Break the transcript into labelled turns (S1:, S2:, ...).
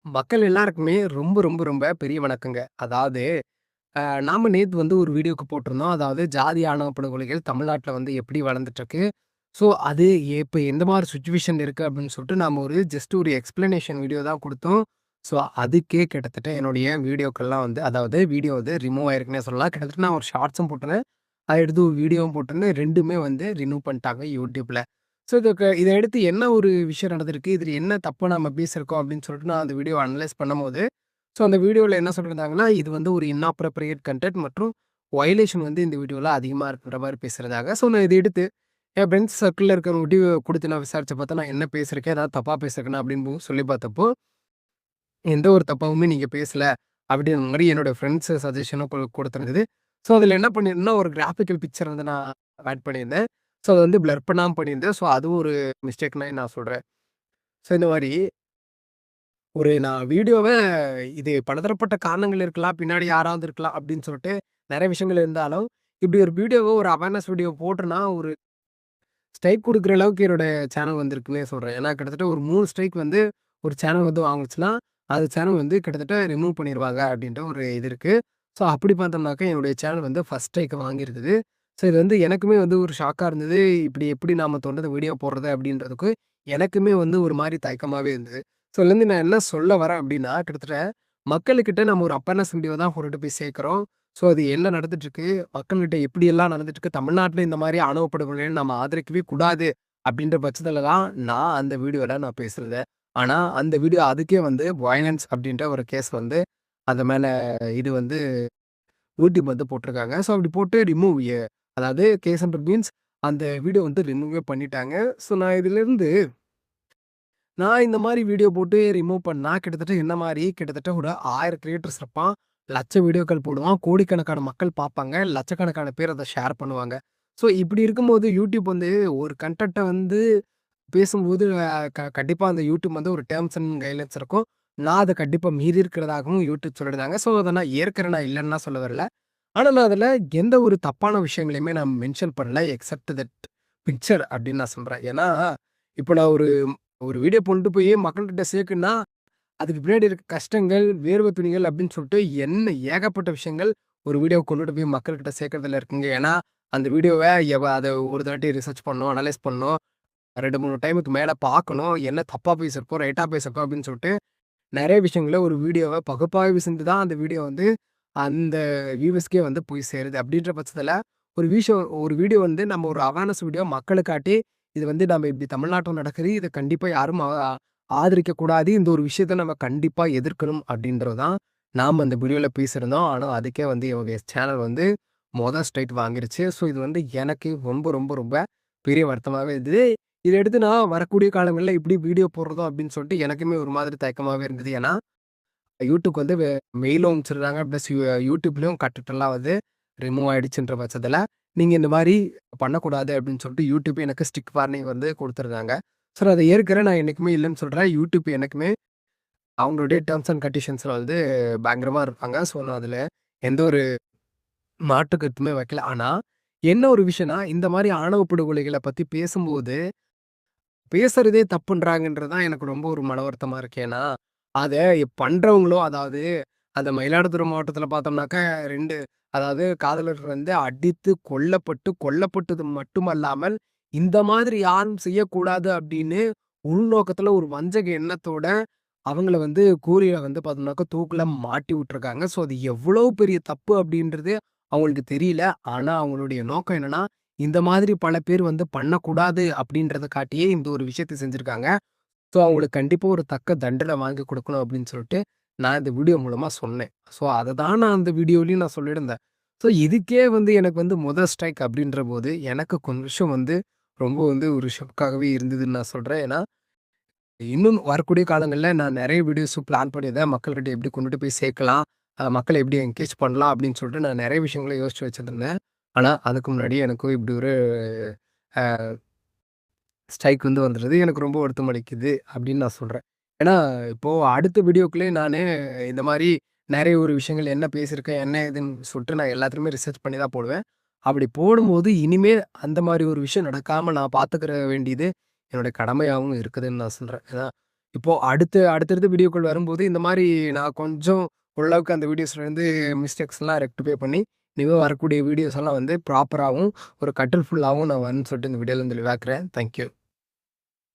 S1: மக்கள் எல்லாருக்குமே ரொம்ப, ரொம்ப, ரொம்ப பெரிய வணக்கங்க. அதாவது நாம நேத்து வந்து ஒரு வீடியோக்கு போட்டிருந்தோம். அதாவது ஜாதி ஆணவ படுகொலைகள் தமிழ்நாட்ல வந்து எப்படி வளர்ந்துட்டுருக்கு. ஸோ, அது இப்ப எந்த மாரி சிச்சுவேஷன் இருக்கு அப்படின்னு சொல்லிட்டு நாம ஒரு ஜஸ்ட் ஒரு எக்ஸ்ப்ளனேஷன் வீடியோ தான் குடுத்தோம். ஸோ, அதுக்கே கிட்டத்தட்ட என்னுடைய வீடியோக்கள்லாம் வந்து அதாவது வீடியோ வந்து ரிமூவ் ஆயிருக்குன்னே சொல்லலாம். கிட்டத்தட்ட நான் ஒரு ஷார்ட்ஸும் போட்டிருந்தேன். அத எடுத்து ஒரு வீடியோவும் போட்டிருந்தேன். 2மே வந்து ரிமூவ் பண்ணிட்டாங்க YouTubeல. ஸோ, இத அடுத்து என்ன ஒரு விஷயம் நடந்திருக்கு? இதுல என்ன தப்பு நம்ம பேசியிருக்கோம் அப்படின்னு சொல்லிட்டு நான் அந்த வீடியோவ அனலைஸ் பண்ணும்போது, ஸோ அந்த வீடியோல என்ன சொல்லியிருந்தாங்கன்னா, இது வந்து ஒரு இன்னாப்ரோப்ரியேட் கன்டென்ட் மற்றும் வயலேஷன் வந்து இந்த வீடியோல அதிகமா இருக்குன்ற மாரி பேசியிருந்தாங்க. ஸோ நான் இத எடுத்து என் ஃப்ரெண்ட்ஸ் சர்க்கிள்ல இருக்கிறவங்ககிட்டயும் குடுத்து நான் விசாரிச்சு பார்த்தா, நான் என்ன பேசியிருக்கேன்? ஏதாவது தப்பா பேசியிருக்கேனா? அப்படின்னு சொல்லி பார்த்தப்போ, எந்த ஒரு தப்பாவுமே நீங்க பேசல. அப்படின்ற மாரி என்னோட ஃப்ரெண்ட்ஸ் சஜஷனும் குடுத்திருந்தது. ஸோ அதில என்ன பண்ணியிருந்தேன்னா, ஒரு கிராஃபிக்கல் பிக்சர் வந்து நான் ஆட் பண்ணியிருந்தேன். ஸோ அத வந்து பிளர் பண்ணாம பண்ணியிருந்தேன். ஸோ அதுவும் ஒரு மிஸ்டேக்னே நான் சொல்றேன். ஸோ இந்த மாரி நான் வீடியோவ இது பலதரப்பட்ட காரணங்கள் இருக்கலாம். பின்னாடி யாராவது இருக்கலாம் அப்படின்னு சொல்லிட்டு நெறைய விஷயங்கள் இருந்தாலும், இப்படி ஒரு வீடியோவ ஒரு அவேர்னஸ் வீடியோ போட்டேன்னா, ஒரு ஸ்ட்ரைக் குடுக்குற அளவுக்கு என்னோட சேனல் வந்திருக்குன்னே சொல்றேன். ஏன்னா கிட்டத்தட்ட ஒரு 3 ஸ்ட்ரைக் வந்து ஒரு சேனல் வந்து வாங்குச்சுன்னா, அது சேனல் வந்து கிட்டத்தட்ட ரிமூவ் பண்ணிருவாங்க அப்படின்ற ஒரு இது இருக்கு. ஸோ அப்படி பார்த்தோம்னாக்க என்னுடைய சேனல் வந்து ஃபர்ஸ்ட் ஸ்ட்ரைக் வாங்கியிருந்தது. ஸோ இது வந்து எனக்குமே வந்து ஒரு ஷாக்கா இருந்தது. இப்படி எப்படி நாம தொடர்ந்து வீடியோ போடுறது அப்படின்றதுக்கு எனக்குமே வந்து ஒரு மாரி தயக்கமாவே இருந்தது. ஸோ இதுலேருந்து நான் என்ன சொல்ல வரேன் அப்படின்னா, கிட்டத்தட்ட மக்களுக்கிட்ட நம்ம ஒரு அவேர்னஸ் வீடியோ தான் கொண்டுட்டு போய் சேர்க்கிறோம். ஸோ அது என்ன நடந்துட்டுருக்கு? மக்கள்கிட்ட எப்படியெல்லாம் நடந்துட்டுருக்கு? தமிழ்நாட்ல இந்த மாரி ஆணவ படுகொலைய நம்ம ஆதரிக்கவே கூடாது. அப்படின்ற பட்சத்துல தான் நான் அந்த வீடியோல நான் பேசுறதே. ஆனா, அந்த வீடியோ அதுக்கே வந்து வயலன்ஸ் அப்படின்ற ஒரு கேஸ் வந்து அது மேல இது வந்து யூடியூப் வந்து போட்டிருக்காங்க. ஸோ அப்படி போட்டு ரிமூவ் அதாவது கேஸ் அண்டர் மீன்ஸ் அந்த வீடியோ வந்து ரிமூவே பண்ணிட்டாங்க. ஸோ நான் இந்த மாரி வீடியோ போட்டு ரிமூவ் பண்ணா, கிட்டத்தட்ட என்ன மாரி கிட்டத்தட்ட ஒரு 1000 கிரியேட்டர்ஸ் இருப்பான். லட்ச வீடியோக்கள் போடுவான். கோடிக்கணக்கான மக்கள் பார்ப்பாங்க. லட்சக்கணக்கான பேர் அத ஷேர் பண்ணுவாங்க. ஸோ இப்படி இருக்கும்போது யூடியூப் வந்து ஒரு கன்டென்ட்ட வந்து பேசும்போது கண்டிப்பா அந்த யூடியூப் வந்து ஒரு டெர்ம்ஸ் அண்ட் கைட்லைன்ஸ் இருக்கும். நான் அத கண்டிப்பா மீறி இருக்கிறதாகவும் யூடியூப் சொல்லியிருந்தாங்க. ஸோ அத நான் ஏற்கிறேன். நான் இல்லன்னுலாம் சொல்ல வரல. ஆனா நான் அதுல எந்த ஒரு தப்பான விஷயங்களையுமே நான் மென்ஷன் பண்ணல. எக்செப்ட் தட் பிக்சர் அப்படின்னு நான் சொல்றேன். ஏன்னா, இப்ப நான் ஒரு ஒரு வீடியோ கொண்டு போய் மக்கள்கிட்ட சேர்க்கணும்னா, அதுக்கு பின்னாடி இருக்க கஷ்டங்கள், வேர்வை துளிகள் அப்படின்னு சொல்லிட்டு ஏகப்பட்ட விஷயங்கள் ஒரு வீடியோ கொண்டுட்டு போய் மக்கள்கிட்ட சேர்க்கறதுல இருக்குங்க. ஏன்னா, அந்த வீடியோவ அத ஒரு தாட்டி ரிசர்ச் பண்ணணும், அனலைஸ் பண்ணணும். 2, 3 டைமுக்கு மேல பார்க்கணும். என்ன தப்பா பேசியிருக்கோம், ரைட்டா பேசியிருக்கோம் அப்படின்னு சொல்லிட்டு நெறைய விஷயங்கள ஒரு வீடியோவ பகுப்பாய்வு செஞ்சு தான் அந்த வீடியோ வந்து அந்த வியூவர்ஸ்க்கே வந்து போய் சேருது. அப்படின்ற பட்சத்தில ஒரு வீடியோ வந்து நம்ம ஒரு அவேர்னஸ் வீடியோ மக்களுக்கு காட்டி, இது வந்து நம்ம இப்படி தமிழ்நாட்டுல நடக்குது. இத கண்டிப்பா யாரும் ஆதரிக்கக் கூடாது. இந்த ஒரு விஷயத்த நம்ம கண்டிப்பா எதிர்க்கணும் அப்படின்றது தான் நாம அந்த வீடியோல பேசியிருந்தோம். ஆனா அதுக்கே வந்து என்னுடைய சேனல் வந்து ஸ்ட்ரைக் வாங்கிருச்சு. ஸோ இது வந்து எனக்கு ரொம்ப, ரொம்ப, ரொம்ப பெரிய வருத்தமாவே இருந்தது. இத எடுத்து நான் வரக்கூடிய காலங்கள்ல எப்படி வீடியோ போடுறதோ அப்படின்னு சொல்லிட்டு எனக்குமே ஒரு மாதிரி தயக்கமாவே இருந்தது. ஏன்னா, யூடியூப் வந்து மெயிலும் அனுப்பிச்சிடுறாங்க. பிளஸ் யூடியூப்லயும் கன்டென்ட்லாம் வந்து ரிமூவ் ஆயிடுச்சுன்ற பட்சத்தில, நீங்க இந்த மாரி பண்ணக்கூடாது அப்படின்னு சொல்லிட்டு யூடியூப் எனக்கு ஸ்ட்ரிக்ட் வார்னிங் வந்து குடுத்துருந்தாங்க. ஸோ நான் அத ஏற்கிறேன். நான் என்னைக்குமே இல்லன்னு சொல்றேன். யூடியூப் என்னைக்குமே அவங்களுடைய டெர்ம்ஸ் அண்ட் கண்டிஷன்ஸ்ல வந்து பயங்கரமா இருப்பாங்க. ஸோ நான் அதில எந்த ஒரு மாற்று கருத்துமே வைக்கல. ஆனா, என்ன ஒரு விஷயம்னா, இந்த மாரி ஆணவ படுகொலைகள பத்தி பேசும்போது பேசுறதே தப்புன்றாங்கன்றது தான் எனக்கு ரொம்ப ஒரு மன வருத்தமா இருக்கு. ஏன்னா, அத பண்றவங்களும் அதாவது அந்த மயிலாடுதுறை மாவட்டத்தில பார்த்தோம்னாக்க 2 அதாவது காதலர்கள் வந்து அடித்து கொல்லப்பட்டது மட்டுமல்லாமல், இந்த மாதிரி யாரும் செய்யக்கூடாது அப்படின்னு உள்நோக்கத்தில ஒரு வஞ்சக எண்ணத்தோட அவங்கள வந்து கூரியில வந்து பார்த்தோம்னாக்க தூக்குல மாட்டி விட்டுருக்காங்க. ஸோ அது எவ்வளோ பெரிய தப்பு அப்படின்றது அவங்களுக்கு தெரியல. ஆனா அவங்களுடைய நோக்கம் என்னன்னா, இந்த மாதிரி பல பேர் வந்து பண்ணக்கூடாது அப்படின்றத காட்டியே இந்த ஒரு விஷயத்த செஞ்சிருக்காங்க. ஸோ அவங்களுக்கு கண்டிப்பா ஒரு தக்க தண்டனை வாங்கி கொடுக்கணும் அப்படின்னு சொல்லிட்டு, நான் இந்த வீடியோ மூலமா சொன்னேன். ஸோ அத தான் நான் அந்த வீடியோலயும் நான் சொல்லியிருந்தேன். ஸோ இதுக்கே வந்து எனக்கு வந்து ஸ்ட்ரைக் அப்படின்றபோது, எனக்கு கொஞ்சம் வந்து ரொம்ப வந்து ஒரு ஷாக்காகவே இருந்ததுன்னு நான் சொல்றேன். ஏன்னா, இன்னும் வரக்கூடிய காலங்கள்ல நான் நெறைய வீடியோஸும் பிளான் பண்ணியிருந்தேன். மக்கள்கிட்ட எப்படி கொண்டுட்டு போய் சேர்க்கலாம், மக்கள எப்படி என்கேஜ் பண்ணலாம் அப்படின்னு சொல்லிட்டு நான் நெறைய விஷயங்கள யோசிச்சு வச்சிருந்தேன். ஆனா, அதுக்கு முன்னாடி எனக்கும் இப்படி ஒரு ஸ்ட்ரைக் வந்து வந்துருது. எனக்கு ரொம்ப வருத்தம் அளிக்குது அப்படின்னு நான் சொல்றேன். ஏன்னா, இப்போ அடுத்த வீடியோக்குள்ளயே நானு இந்த மாரி நெறைய ஒரு விஷயங்கள் என்ன பேசியிருக்கேன், என்ன ஏதுன்னு சொல்லிட்டு நான் எல்லாத்தையுமே ரிசர்ச் பண்ணி தான் போடுவேன். அப்படி போடும்போது இனிமே அந்த மாரி ஒரு விஷயம் நடக்காம நான் பார்த்துக்கிற வேண்டியது என்னுடைய கடமையாவும் இருக்குதுன்னு நான் சொல்றேன். ஏன்னா, இப்போ அடுத்தடுத்த வீடியோக்கள் வரும்போது இந்த மாரி நான் கொஞ்சம் ஓரளவுக்கு அந்த வீடியோஸ்லேருந்து மிஸ்டேக்ஸ்லாம் ரெக்டிஃபை பண்ணி, இனிமே வரக்கூடிய வீடியோஸ் எல்லாம் வந்து ப்ராப்பராவும், ஒரு கட்டல் ஃபுல்லாவும் நான் வரணும்னு சொல்லிட்டு இந்த வீடியோல வந்து தெளிவாக்குறேன். Thank you.